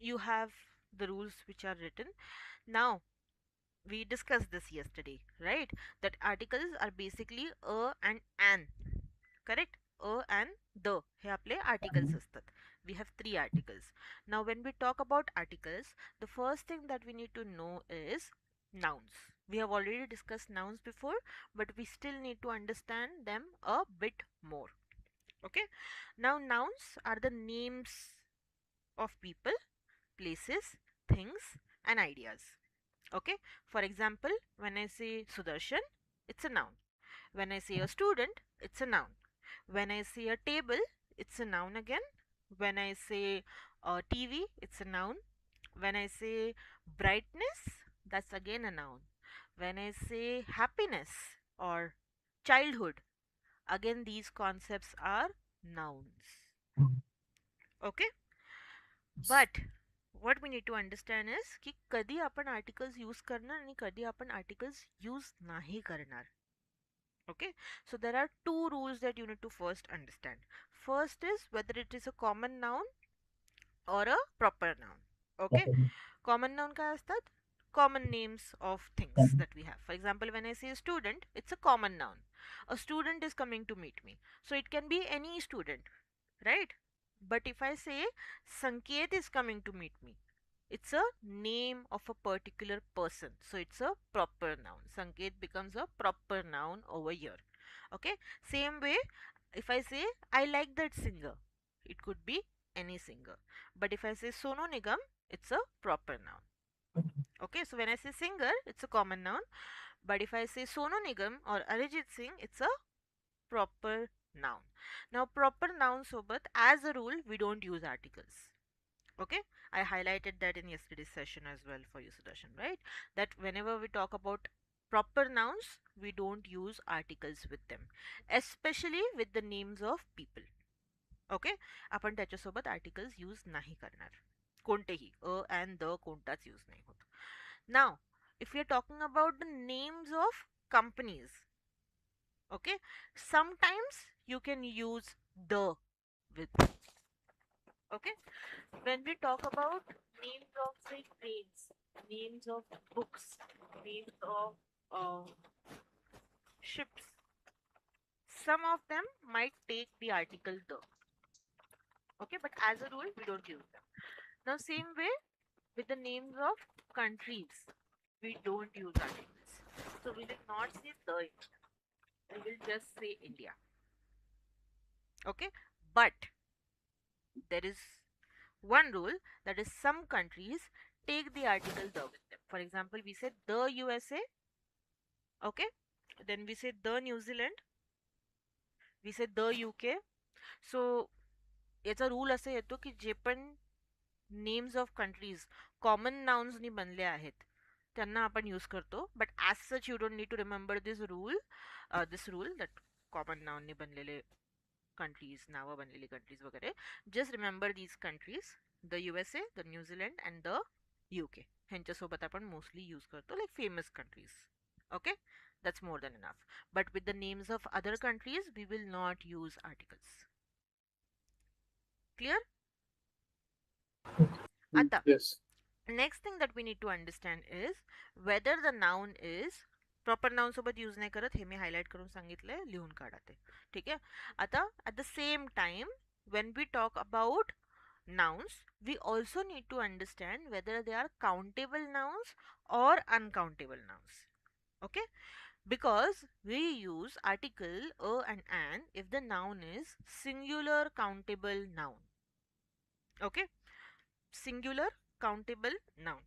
you have the rules which are written. Now, we discussed this yesterday, right? That articles are basically a and an, correct? A and the हे आपले articles असतात. We have three articles. Now, when we talk about articles, the first thing that we need to know is nouns. We have already discussed nouns before, but we still need to understand them a bit more. Okay? Now, nouns are the names of people, places, things, and ideas. Okay, for example, when I say Sudarshan, it's a noun. When I say a student, it's a noun. When I say a table, it's a noun again. When I say a TV, it's a noun. When I say brightness, that's again a noun. When I say happiness or childhood, again these concepts are nouns. Okay, but what we need to understand is की कधी आपण articles use करणार आणि कधी आपण articles use नाही करणार. Okay, so there are two rules that you need to first understand. First is whether it is a common noun or a proper noun. Okay, common noun काय असतात? Common names of things that we have. For example, when I say student, it's a common noun. A student is coming to meet me, so it can be any student, right? But if I say Sanket is coming to meet me, it's a name of a particular person, so it's a proper noun. Sanket becomes a proper noun over here. Okay, same way, if I say I like that singer, it could be any singer. But if I say Sonu Nigam, it's a proper noun. Okay, so when I say singer, it's a common noun. But if I say Sonu Nigam or Arijit Singh, it's a proper noun. Now, proper noun sobat, as a rule, we don't use articles. Okay, I highlighted that in yesterday's session as well for you, Sudarshan, right? That whenever we talk about proper nouns, we don't use articles with them, especially with the names of people. Okay, आपण त्याच्यासोबत articles use नाही करणार कोणतेही and the कोणताच use नाही होत. Now, if we are talking about the names of companies, okay, sometimes you can use the with. Okay, when we talk about names of say trains, names of books, names of ships, some of them might take the article the. Okay, but as a rule, we don't use them. Now, same way with the names of countries, we don't use articles. So we will not say the India. We will just say India. Okay, but there is one rule, that is some countries take the article the with them. For example, we say the USA, okay, then we say the New Zealand, we say the UK. So याचा rule असा येतो की जे पण names of countries common नाउन्सनी बनले आहेत त्यांना आपण यूज करतो. But as such you don't need to remember this rule that common नाउननी बनलेले कंट्रीज, नावं बनलेली कंट्रीज वगैरे. Just remember these countries, the USA, the New Zealand and the UK. ह्यांच्यासोबत आपण मोस्टली यूज करतो like famous countries. Okay, that's more than enough. But with the names of other countries, we will not use articles. Clear? Atta, Yes. next thing that we need to understand is whether the noun is proper noun सोबत use नाही करत, हे मी highlight करून सांगितलंय, लिहून काढा ते. ठीक आहे. आता at the same time, when we talk about nouns, we also need to understand whether they are countable nouns or uncountable nouns. Okay, because we use article a and an if the noun is singular countable noun. Okay, singular countable noun.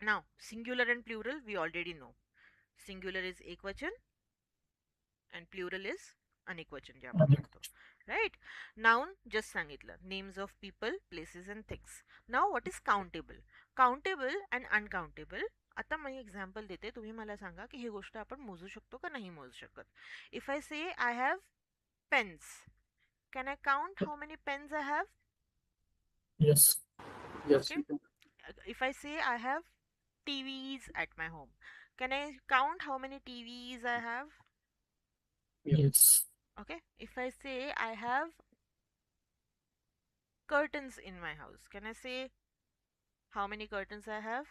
Now, singular and plural we already know. Singular is ekvachan and plural is अनेकवचन जे आपण म्हणतो. Right? Noun just सांगितलं, names of people, places and things. Now what is countable? Countable and uncountable. आता मी example देते, तुम्ही मला सांगा की ही गोष्ट आपण मोजू शकतो का नाही मोजू शकत. If I say I have pens, can I count how many pens I have? Yes. Yes. Okay. If I say I have TVs at my home, can I count how many TVs I have? Yes. Okay. If I say I have curtains in my house, can I say How many curtains I have?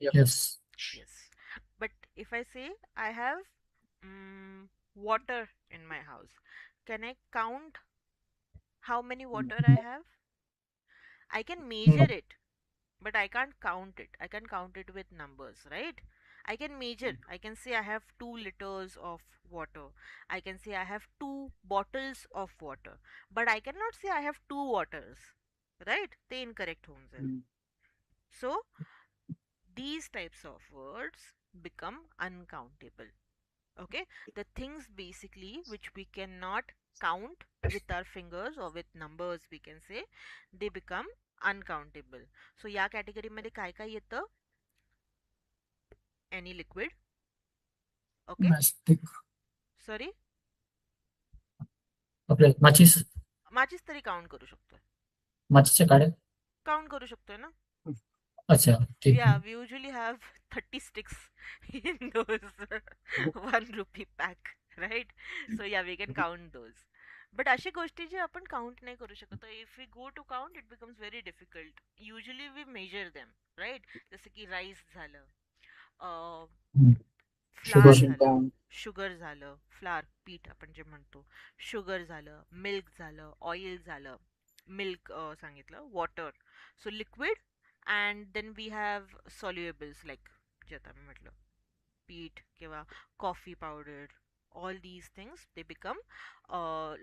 Yes. Yes. But if I say I have water in my house, can I count how many water I have? I can measure No. it, but I can't count it. I can count it with numbers, right? I can measure. I can say I have 2 liters of water. I can say I have 2 bottles of water. But I cannot say I have 2 waters, right? The incorrect homes are. So these types of words become uncountable. Okay, the things basically which we cannot count with our fingers or with numbers we can say, they become uncountable. So या category मध्ये काय काय येतं? Any liquid. Okay, Mastic. sorry, आपले माचीस. माचीस तरी count करू शकतोय. माचीच्या काड्या. काउंट करू शकतोय ना. अच्छा, ठीक आहे. Yeah, we usually have 30 sticks in those 1 rupee pack, right? So yeah, we can count those. But अशी गोष्टी जे आपण काउंट नाही करू शकत, if we go to count it becomes very difficult. Usually we measure them, right? जसं की rice झालं, flour sugar. झालं, शुगर झालं, फ्लार पीठ आपण जे म्हणतो, शुगर झालं, मिल्क झालं, ऑइल झालं, मिल्क सांगितलं, water. So liquid and then we have solubles like जे आता मी म्हटलं पीठ किंवा coffee powder. All these things they become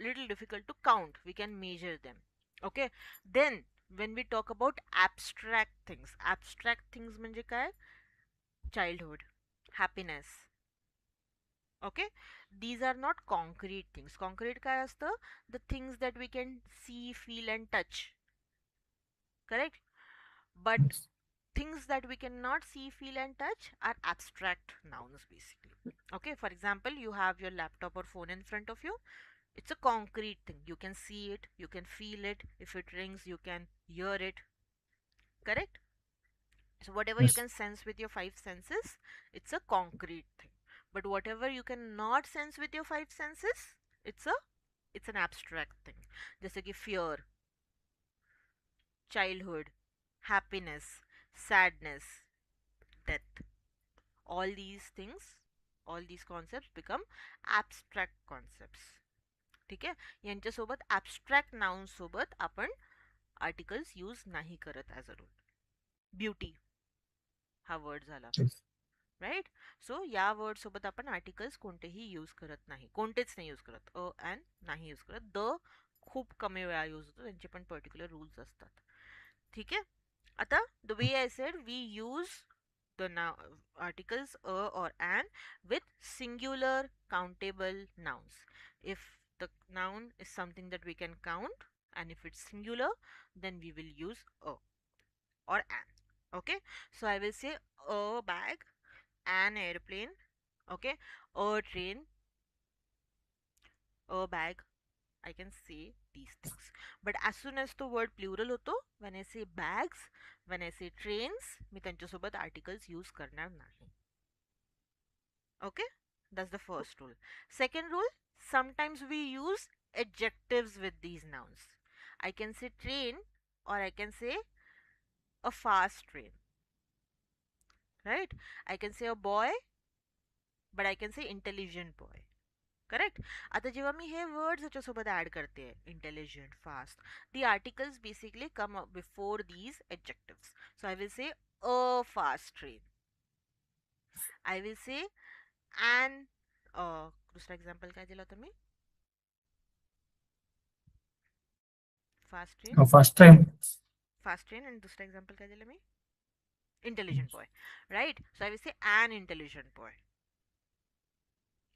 little difficult to count. We can measure them. Okay. Then when we talk about abstract things म्हणजे काय? Childhood, happiness. Okay, these are not concrete things. Concrete काय असतं? The things that we can see, feel and touch, correct? But things that we cannot see, feel and touch are abstract nouns basically. Okay, for example, you have your laptop or phone in front of you. It's a concrete thing. You can see it, you can feel it. If it rings you can hear it, correct? So whatever you Yes. can sense with your five senses, it's a concrete thing. But whatever you cannot sense with your five senses, it's a it's an abstract thing. जैसे कि fear, childhood, happiness, sadness, death. All these things, all these concepts become abstract concepts. ठीक आहे, यांच्यासोबत abstract nouns सोबत आपण articles use नाही करत as a rule. Beauty हा word झाला, Yes. राईट. सो या वर्ड सोबत आपण आर्टिकल्स कोणतेही यूज करत नाही, कोणतेच नाही यूज करत. अँड नाही यूज करत. द खूप कमी वेळा यूज होतो, त्यांचे पण पर्टिक्युलर रूल्स असतात. ठीक आहे. आता the way I said, we use the articles a or an with singular countable nouns. If the noun is something that we can count and if it's singular, then we will use a or an. Okay, so I will say a bag, an airplane, okay, a train, a bag. I can say these things. But as soon as the word plural होतो, when I say bags, when I say trains, मी त्यांच्यासोबत articles use करणार नाही. Okay, that's the first rule. Second rule, sometimes we use adjectives with these nouns. I can say train or I can say a fast train, right? I can say a boy, but I can say intelligent boy. Correct. आता जेव्हा मी हे words ह्याच्यासोबत add करते, intelligent, fast, the articles basically come before these adjectives. So I will say a fast train. I will say and दुसरा example काय दिला तुम्ही? Fast train. First time. Fast train आणि दुसरा एक्झाम्पल काय दिलं मी? Intelligent boy, right. So I will say an intelligent boy.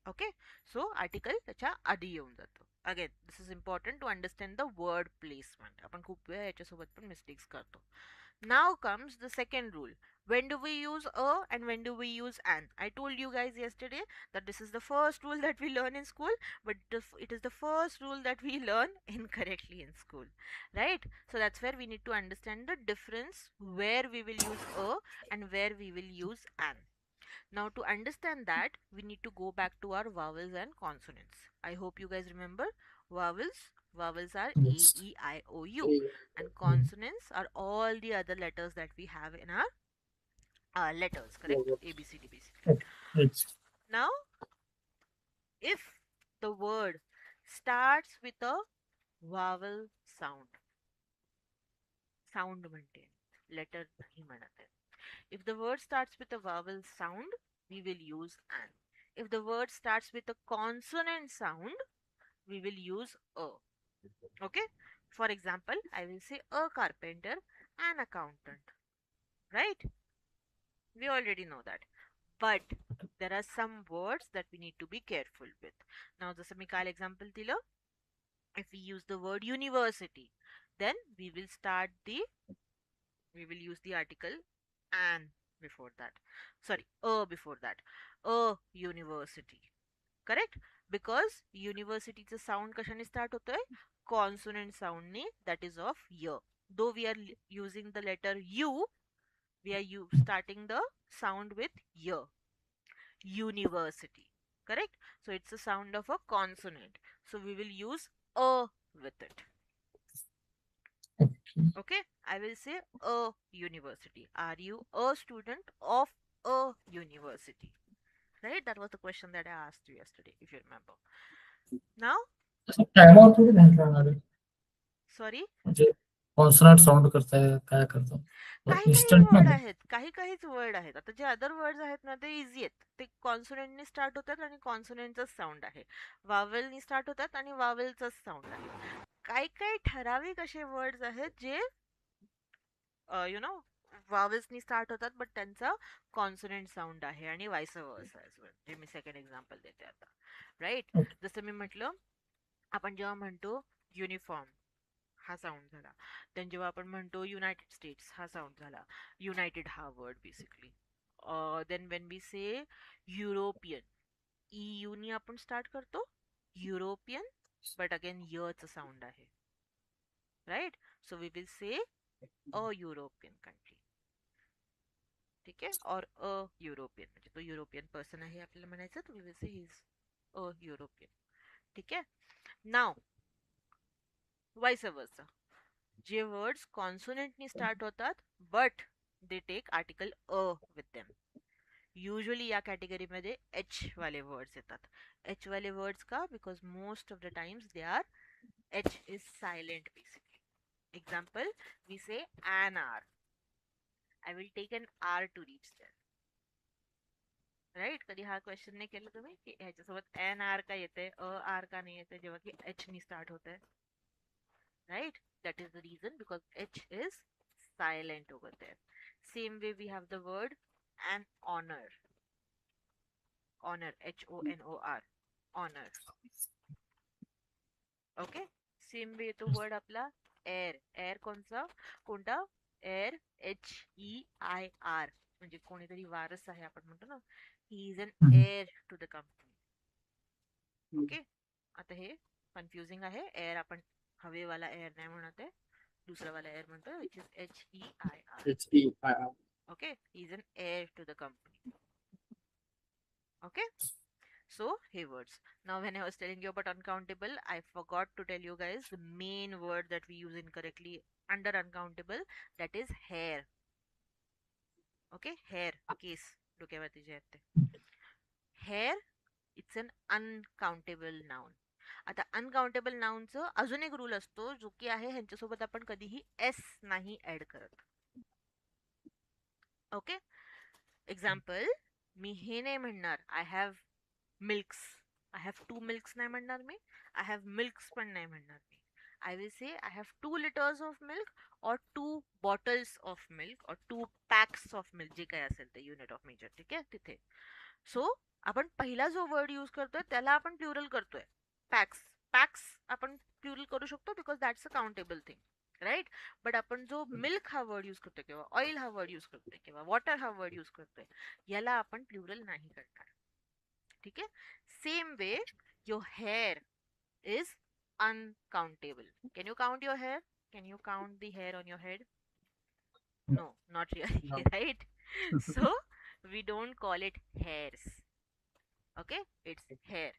Okay, so article त्याच्या आधी येऊन जातो. Again this is important to understand the word placement. आपण खूप वेळा याच्यासोबत पण मिस्टेक्स करतो. Now comes the second rule. When do we use a and when do we use an? I told you guys yesterday that this is the first rule that we learn in school, but it is the first rule that we learn incorrectly in school, right? So that's where we need to understand the difference where we will use a and where we will use an. Now to understand that, we need to go back to our vowels and consonants. I hope you guys remember vowels, Vowels are A, Yes. E, I, O, U, and consonants are all the other letters that we have in our letters, correct? A, B, C, D, basically. Okay. Yes. Now, if the word starts with a vowel sound, sound म्हणते letter नहीं म्हणत आहे. If the word starts with a vowel sound, we will use an. If the word starts with a consonant sound, we will use a. Okay? For example, I will say a carpenter, an accountant. Right? We already know that. But there are some words that we need to be careful with. Now, जसं मी काल example दिलं, if we use the word university, then we will use the article an before that. Sorry, a before that. A university. Correct? Because universityचं sound कशाने start होतोय? Consonant sound ने, that is of y. Though we are using the letter u, we are starting the sound with y. University. Correct? So it's a sound of a consonant. So we will use a with it. Okay. Okay, I will say a university. Are you a student of a university? Right? That was the question that I asked you yesterday, if you remember. Now, time out थोड़ी ध्यान रखना है sorry. म्हणजे consonant sound करता है काय करतो और काही काही इन्स्टंट वर्ड मध्ये आहेत, काही काहीच वर्ड आहेत. आता जे अदर वर्ड्स आहेत ना, ते इझी आहेत. ते कॉन्सोनंटनी स्टार्ट होतात आणि कॉन्सोनंटचाच साऊंड आहे. वावेलनी स्टार्ट होतात आणि वावेलचाच साऊंड आहे. काही काही ठराविक असे वर्ड्स आहेत जे यु नो वावेल्सनी स्टार्ट होतात बट त्यांचा कॉन्सोनंट साऊंड आहे आणि वायस वर्सा ॲज वेल. जे मी सेकंड एक्झाम्पल देते आता. राईट? जसं मी म्हटलं, आपण जेव्हा म्हणतो युनिफॉर्म हा साऊंड झाला. देन जेव्हा आपण म्हणतो युनायटेड स्टेट्स हा साऊंड झाला. युनायटेड हा word basically. Then when we say European, ईयूनी आपण स्टार्ट करतो युरोपियन, बट अगेन यचं साऊंड आहे. Right? So we will say a European country. ठीक आहे? और अ युरोपियन, म्हणजे तो युरोपियन पर्सन आहे आपल्याला म्हणायचं, तर वी विल से ही इज अ युरोपियन. ठीक आहे? नाव वाईस वर्सा, जे वर्ड्स कॉन्सोनंटनी स्टार्ट होतात but they take article a with them. Usually या कॅटेगरीमध्ये एच वाले वर्ड्स येतात. एच वाले वर्ड्स का? Because most of the times they are H is silent basically. Example, we say an hour. I will take an hour to reach there. Right? कधी हा question नाही केलं तुम्ही की ह्याच्यासोबत एन आर का येते, अ आर का नाही येते जेव्हा की एच नी स्टार्ट होत आहे? Right? That is the reason, because H is silent over there. Same way we have the word an honor. Honor, HONOR. Honor. Okay? Same way तो word आपला air. Air कोणता? Air, HEIR. म्हणजे कोणीतरी वारस आहे आपण म्हणतो ना. He is an heir to the company. Okay? आता हे कन्फ्युजिंग आहे. एअर आपण हवेवाला एअर नाही म्हणत आहे, दुसरा वाला एअर म्हणतो, which is HEIR. Okay? He is an heir to the company. Okay? So, hey words. Now, when I was telling you about uncountable, I forgot to tell you guys the main word that we use incorrectly under uncountable, that is hair. Okay? Hair. Case. डोक्यावरती जे आहेत ते. Hair, it's an uncountable noun. आता uncountable नाउनचं अजून एक rule असतो, जो की आहे ह्यांच्यासोबत आपण कधीही एस नाही ऍड करत. ओके? एक्झाम्पल, मी हे नाही म्हणणार I have milks. I have 2 milks नाही म्हणणार मी. आय हॅव मिल्क्स पण नाही म्हणणार मी. आय will say I have 2 litres of milk, और 2 बॉटल्स ऑफ मिल्क, और 2 पॅक्स ऑफ मिल्क, जे काही असेल ते युनिट ऑफ मेजर. ठीक आहे? तिथे सो आपण पहिला जो वर्ड यूज करतोय त्याला आपण प्लुरल करतोय. पॅक्स. पॅक्स आपण प्लुरल करू शकतो, because that's a countable thing. Right? But आपण जो मिल्क हा वर्ड यूज करतोय, किंवा ऑइल हा वर्ड यूज करतोय, किंवा वॉटर हा वर्ड यूज करतोय, याला आपण प्लुरल नाही करणार. ठीक आहे? Same way your hair is uncountable. Can you count your hair? Can you count the hair on your head? No, not really. Right? So we don't call it hairs. Okay? It's hair.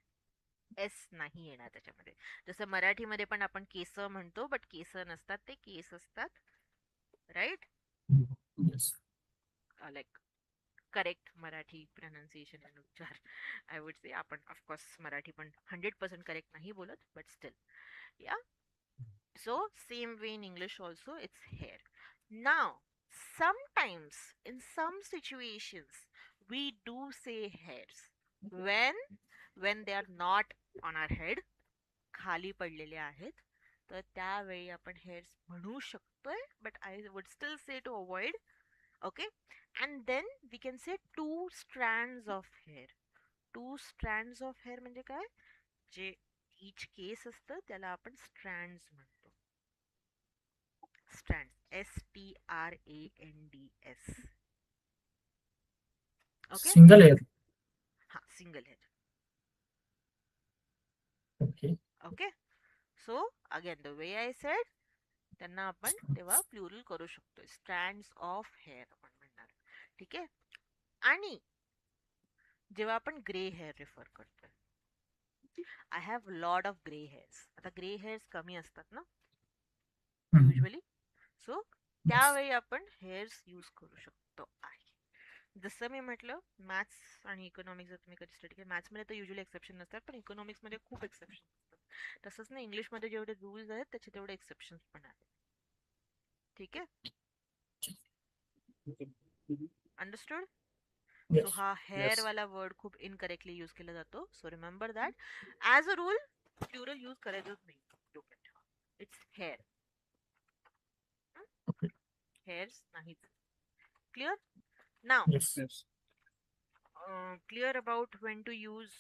S नाही येणार त्याच्यामध्ये. जसं मराठीमध्ये पण आपण case म्हणतो, but case नसतात, ते केस असतात. Right? Yes. Like correct Marathi pronunciation आणि उच्चार. आय वुड से आपण ऑफकोर्स मराठी पण 100% करेक्ट नाही बोलत, बट स्टिल या. So, same way in English also, it's hair. Now, sometimes in some situations, we do say hairs. When? When they are not on our head, खाली पडलेले आहेत, तर त्यावेळी आपण hairs म्हणू शकतोय, but I would still say to avoid. Okay? And then we can say two strands of hair. Two strands of hair म्हणजे काय? जे each case असतं त्याला आपण strands म्हणतो. Strands. Strands. Okay? Single hair. Ha, single head. Okay. Okay? So, again, the way I said, त्यांना आपण तेव्हा plural करू शकतो. स्ट्रँड्स ऑफ हेअर आपण म्हणणार. ठीक आहे? आणि जेव्हा आपण ग्रे हेअर रेफर करतोय, I have lot of grey hairs. आता ग्रे हेअर्स कमी असतात ना Mhm. युजली, सो Yes. त्यावेळी आपण हेअर्स यूज करू शकतो आहे. जसं मी म्हटलं, मॅथ्स आणि इकॉनॉमिक्स जर तुम्ही कधी स्टडी केलं, मॅथ्समध्ये तर युजली एक्सेप्शन नसतात, पण इकॉनॉमिक्समध्ये खूप एक्सेप्शन असतात. तसंच ना इंग्लिशमध्ये जेवढे रूल्स आहेत त्याचे तेवढे एक्सेप्शन्स पण आहेत. ठीक आहे? अंडरस्टूड? सो Yes. हा हेअर Yes. वाला वर्ड खूप इनकरेक्टली यूज केला जातो. So remember that as a rule plural use करायचंच नाही डोक्यात ठेवा. It's hair. Okay. हेअर्स नाहीच. Clear? Now Yes. Yes. clear about when to use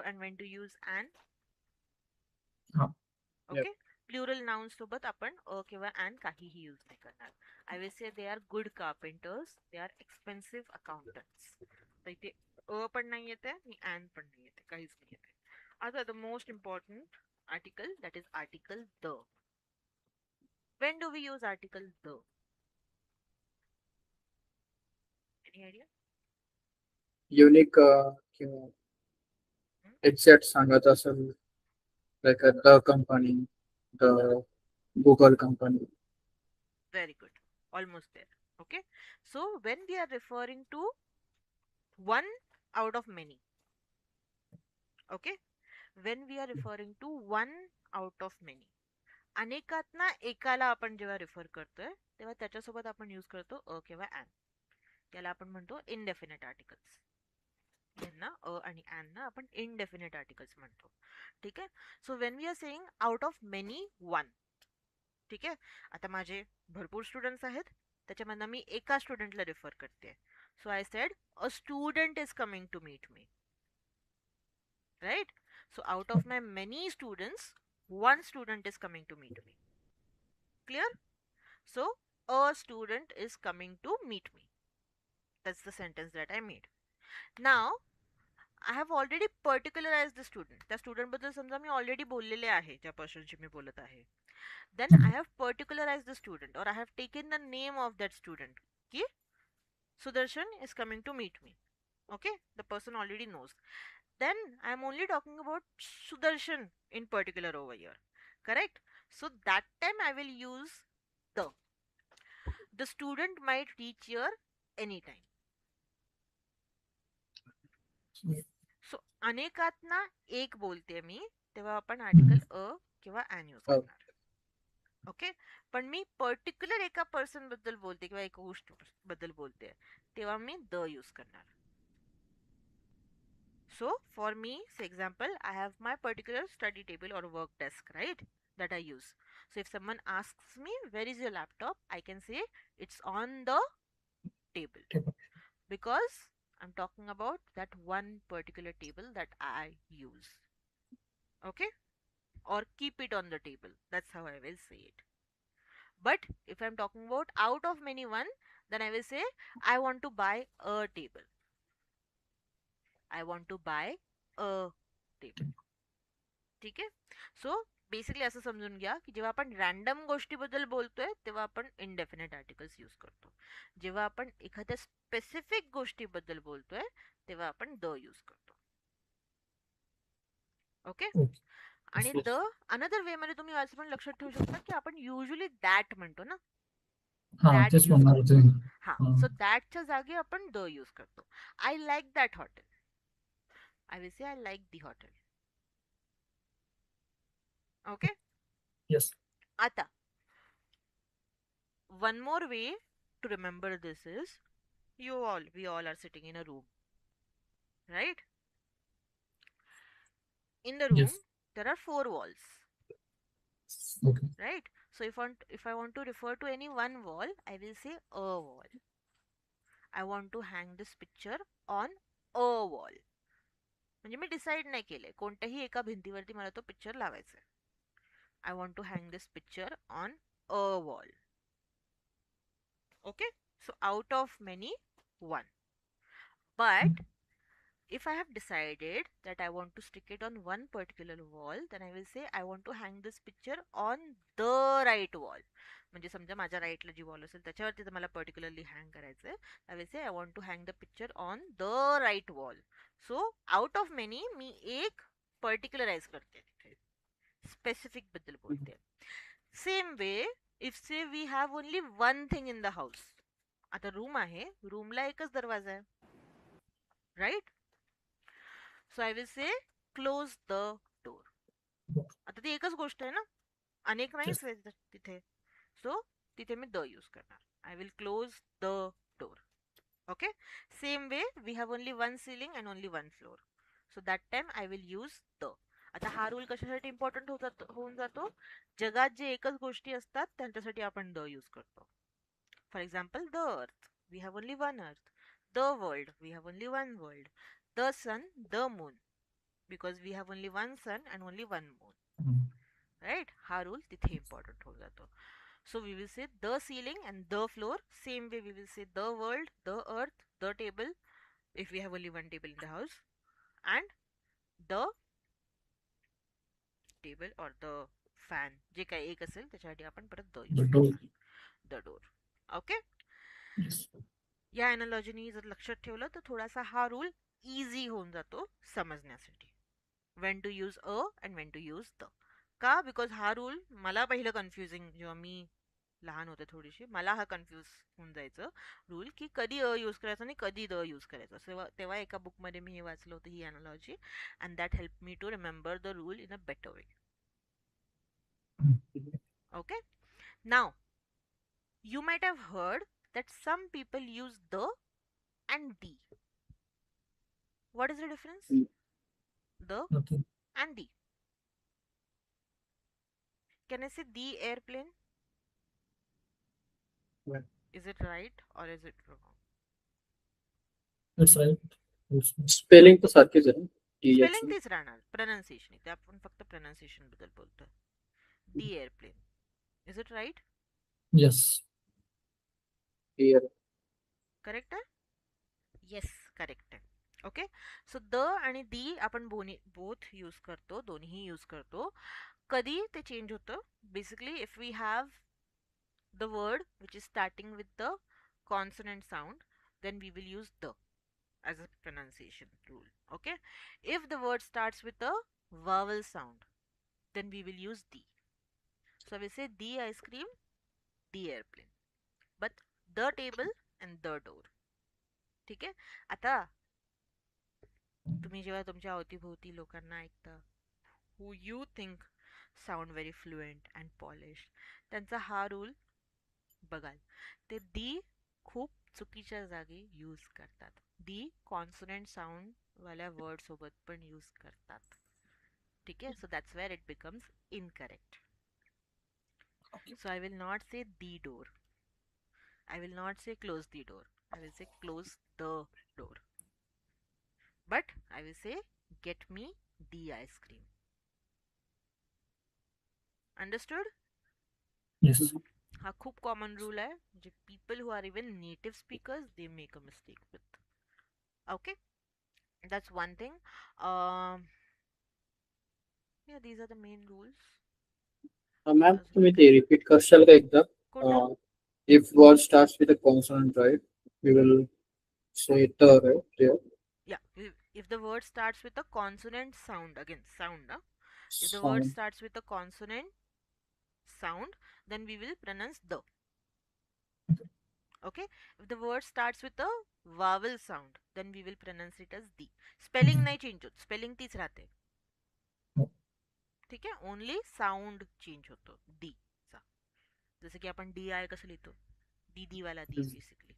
and when to use an. Ah. Yep. Okay. Plural noun सोबत आपण किंवा an काहीही use नाही करणार. I will say they are good carpenters, they are expensive accountants. तर इथे पण नाही येते आणि an पण नाही येते, काहीच नाही येते. आता the most important article, that is article the. When do we use article the? Any idea? Unique किंवा एक्झॅक्ट सांगत असेल like the company, the Google company. Very good. Almost there. Okay. So when we are referring to one out of many, okay, when we are referring to one out of many, अनेकातना एकाला आपण जेव्हा refer करतोय तेव्हा त्याच्यासोबत आपण use करतो अ किंवा an. त्याला आपण म्हणतो इनडेफिनेट आर्टिकल्स. यांना अ आणि ॲन ना आपण इनडेफिनेट आर्टिकल्स म्हणतो. ठीक आहे? So when we are saying out of many one. ठीक आहे? आता माझे भरपूर स्टुडंट्स आहेत, त्याच्यामधनं मी एका स्टुडंटला रेफर करते. So I said a student is coming to meet me. Right? So out of my many students, one student is coming to meet me. Clear? So, a student is coming to meet me. That's the sentence that I made. Now, I have already particularized the student. त्या student बद्दल समजा मी already बोललेले आहे, ज्या पर्सनशी मी बोलत आहे. Then I Mhm. have particularized the student, or I have taken the name of that student. Ki Sudarshan is coming to meet me. Okay? The person already knows. Then I am only talking about Sudarshan in particular over here. Correct? So that time I will use the. The student might reach here anytime. सो अनेकातना एक बोलते मी, तेव्हा आपण article Mhm. अ किंवा an use करणार. Okay. पण मी particular एका person बद्दल बोलते किंवा एका गोष्ट बद्दल बोलते तेव्हा मी द यूज करणार. So for me, say example, I have my particular study table or work desk, right? That I use. So if someone asks me, where is your laptop? I can say it's on the table. Because I'm talking about that one particular table that I use. Okay? Or keep it on the table. That's how I will say it. But if I'm talking about out of many one, then I will say I want to buy a table. I want to buy a table. ठीक आहे? So basically असं समजून घ्या की जेव्हा आपण random गोष्टीबद्दल बोलतोय तेव्हा आपण इनडेफिनेट आर्टिकल्स यूज करतो. जेव्हा आपण एखाद्या स्पेसिफिक गोष्टीबद्दल बोलतोय तेव्हा आपण द यूज करतो. ओके. ओके. आणि Yes. द अनदर वे मध्ये तुम्ही असं पण लक्षात ठेवू शकता की आपण युजली दॅट म्हणतो ना, हा दॅट तेच यूज म्हणणार करतो. होते. हा, हा. सो दॅटच्या जागी आपण द यूज करतो. I like that hotel. I will say I like the hotel. Okay. Yes. आता one more way to remember this is, we all are sitting in a room, right? In the room Yes. there are four walls, Okay. right? So if I want to refer to any one wall, I will say a wall. I want to hang this picture on a wall. म्हणजे मी decide नाही केलंय कोणत्याही एका भिंतीवरती मला तो picture लावायचा आहे. I want to hang this picture on a wall. Okay. So out of many, one. But if I have decided that I want to stick it on one particular wall, then I will say I want to hang this picture on the right wall. म्हणजे समजा माझ्या राईटला जी wall असेल त्याच्यावरती मला particularly hang करायचंय, I will say I want to hang the picture on the right wall. So out of many मी एक particularize करते, तिथे स्पेसिफिक बद्दल बोलते. Same way, if say we have only one thing in the house. आता room आहे, रूमला एकच दरवाजा आहे, right? So I will say close the door. आता ती एकच गोष्ट आहे ना, अनेक Yes. नाहीच आहे तिथे. सो तिथे मी द यूज करणार. I will close the door. Okay. Same way we have only one ceiling and only one floor. So that time I will use the. आता हा रूल कशासाठी इम्पॉर्टंट होऊन जातो? जगात जे एकच गोष्टी असतात त्यांच्यासाठी आपण द यूज करतो. For example, the earth, we have only one earth. The world, we have only one world. The sun, the moon, because we have only one sun and only one moon, right? हा rule तिथे important होऊन जातो. So we will say the ceiling and the floor. Same way we will say the world, the earth, the table, if we have only one table in the house, and the table or the fan, जे काही एक असेल त्याच्यासाठी आपण परत the use The door. करणार. The door. Okay. Yes. या एनालॉजीनी जर लक्षात ठेवलं तर थोडासा हा रूल इझी होऊन जातो समजण्यासाठी. When to use a and when to use the. का? बिकॉज हा रूल मला पहिलं कन्फ्युजिंग, जेव्हा मी लहान होते थोडीशी, मला हा कन्फ्यूज होऊन जायचं रूल, की कधी अ यूज करायचं आणि कधी द यूज करायचं. तेव्हा एका बुकमध्ये मी हे वाचलं होतं, ही analogy, and that help me to remember the rule in a better way. Okay. Now, you might have heard that some people use the and the. What is the difference? The Nothing. and the. Can I say the airplane? Well, Is it right or is it wrong? That's right. Yes. Spelling तर सारखीच आहे ना, spelling TH. तेच राहणार, pronunciation इथे आपण फक्त pronunciation बद्दल बोलतोय. The airplane. Is it right? Yes. Here. Correct आहे? येस, करेक्ट आहे. ओके. सो द आणि दी आपण बोथ यूज करतो, दोन्ही यूज करतो. कधी ते चेंज होतं? Basically if we have the word which is starting with the consonant sound, then we will use the as a pronunciation rule. Okay. If the word starts with a vowel sound, then we will use the. So we say the ice cream, the airplane, but the table and the door. ठीक आहे. आता तुम्ही जेव्हा तुमच्या अवतीभोवती लोकांना ऐकता, who you think sound very fluent and polished, त्यांचा हा रूल बघाल, ते दी खूप चुकीच्या जागी यूज करतात. दी कॉन्सोनंट साऊंड वाल्या वर्ड सोबत पण यूज करतात. ठीक आहे. So that's where it becomes incorrect. So I will not say the door. I will not say close the door. I will say close the door. But I will say get me the ice cream. Understood? Yes. हा खूप common rule आहे, म्हणजे people who are even native speakers they make a mistake with. Okay. That's one thing. Yeah, these are the main rules. Ma'am अजून तुम्ही ते काही? Repeat करशाल का एकदा? कोणतं? If word starts with a consonant, right, we will say the, right, there. Yeah, If the word starts with a consonant sound, again sound, if the word Sound. starts with a consonant sound, then we will pronounce the. Okay, if the word starts with a vowel sound, then we will pronounce it as the. Spelling नहीं change होत, spelling तीच राहते. ठीक आहे, only sound change होतो दी चा. जसं की आपण डी आय कसं लिहितो, दीदी वाला दी Yes. बेसिकली.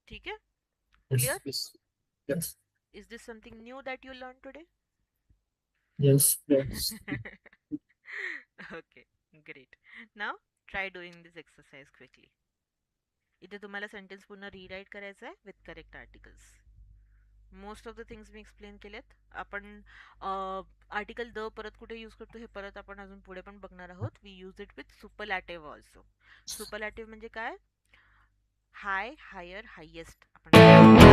ठीक आहे, Yes. Clear? Yes. Yes. Yes. Is this something new that you learned today? Yes. Yes. Okay, great. Now try doing this exercise quickly. इथे तुम्हाला सेंटेन्स पूर्ण रीराईट करायचं आहे with correct articles. Most of the things me explain केलेत. आपण article the परत कुठे use करतो हे परत आपण अजून पुढे पण बघणार आहोत. We use it with superlative also. Superlative म्हणजे काय? हाय, हायर, हायेस्ट आपण